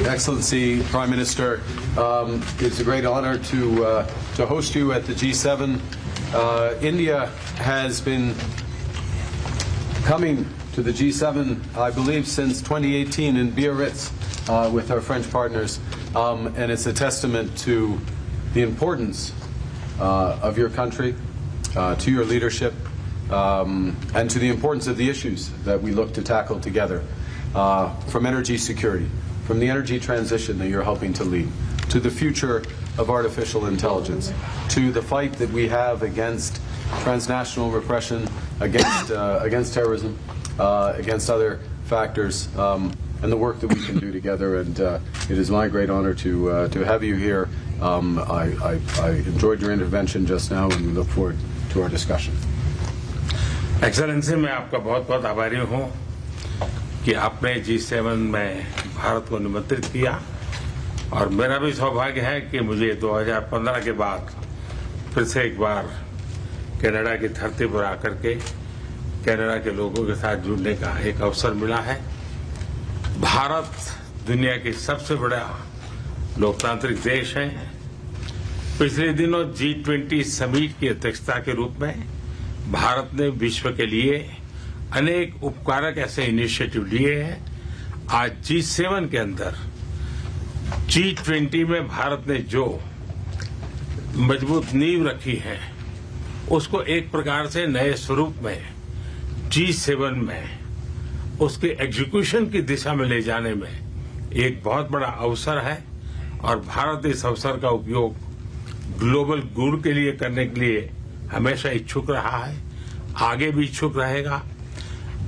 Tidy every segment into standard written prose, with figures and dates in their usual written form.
Excellency, Prime Minister, it's a great honor to host you at the G7. India has been coming to the G7, I believe, since 2018 in Biarritz with our French partners, and it's a testament to the importance of your country, to your leadership, and to the importance of the issues that we look to tackle together, from energy security, from the energy transition that you're helping to lead, to the future of artificial intelligence, to the fight that we have against transnational repression, against terrorism, against other factors, and the work that we can do together. And it is my great honor to have you here. I enjoyed your intervention just now, and we look forward to our discussion. Excellency, मैं आपका बहुत बहुत आभारी हूँ कि आपने G7 में भारत को निमंत्रित किया, और मेरा भी सौभाग्य है कि मुझे 2015 के बाद फिर से एक बार कनाडा की धरती पर आकर के कनाडा के लोगों के साथ जुड़ने का एक अवसर मिला है। भारत दुनिया की सबसे बड़ा लोकतांत्रिक देश है। पिछले दिनों G20 समिट की अध्यक्षता के रूप में भारत ने विश्व के लिए अनेक उपकारक ऐसे इनिशिएटिव लिए हैं। आज G7 के अंदर G20 में भारत ने जो मजबूत नींव रखी है, उसको एक प्रकार से नए स्वरूप में G7 में उसके एग्जीक्यूशन की दिशा में ले जाने में एक बहुत बड़ा अवसर है, और भारत इस अवसर का उपयोग ग्लोबल गुड के लिए करने के लिए हमेशा इच्छुक रहा है, आगे भी इच्छुक रहेगा।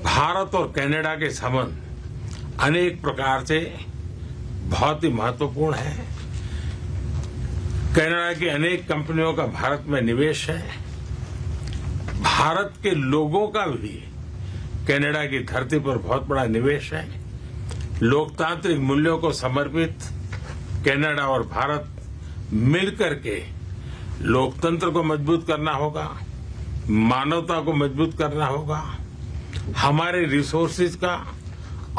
भारत और कनाडा के संबंध अनेक प्रकार से बहुत ही महत्वपूर्ण है। कनाडा की अनेक कंपनियों का भारत में निवेश है। भारत के लोगों का भी कनाडा की धरती पर बहुत बड़ा निवेश है। लोकतांत्रिक मूल्यों को समर्पित कनाडा और भारत मिलकर के लोकतंत्र को मजबूत करना होगा, मानवता को मजबूत करना होगा, हमारे रिसोर्सेज का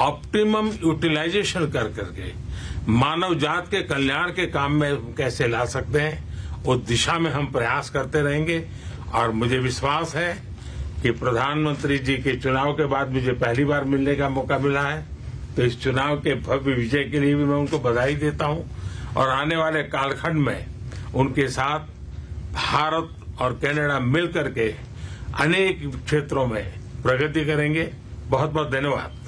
ऑप्टिमम यूटिलाइजेशन कर करके मानव जात के कल्याण के काम में कैसे ला सकते हैं, उस दिशा में हम प्रयास करते रहेंगे। और मुझे विश्वास है कि प्रधानमंत्री जी के चुनाव के बाद मुझे पहली बार मिलने का मौका मिला है, तो इस चुनाव के भव्य विजय के लिए भी मैं उनको बधाई देता हूं, और आने वाले कालखंड में उनके साथ भारत और कनाडा मिलकर के अनेक क्षेत्रों में प्रगति करेंगे। बहुत बहुत धन्यवाद।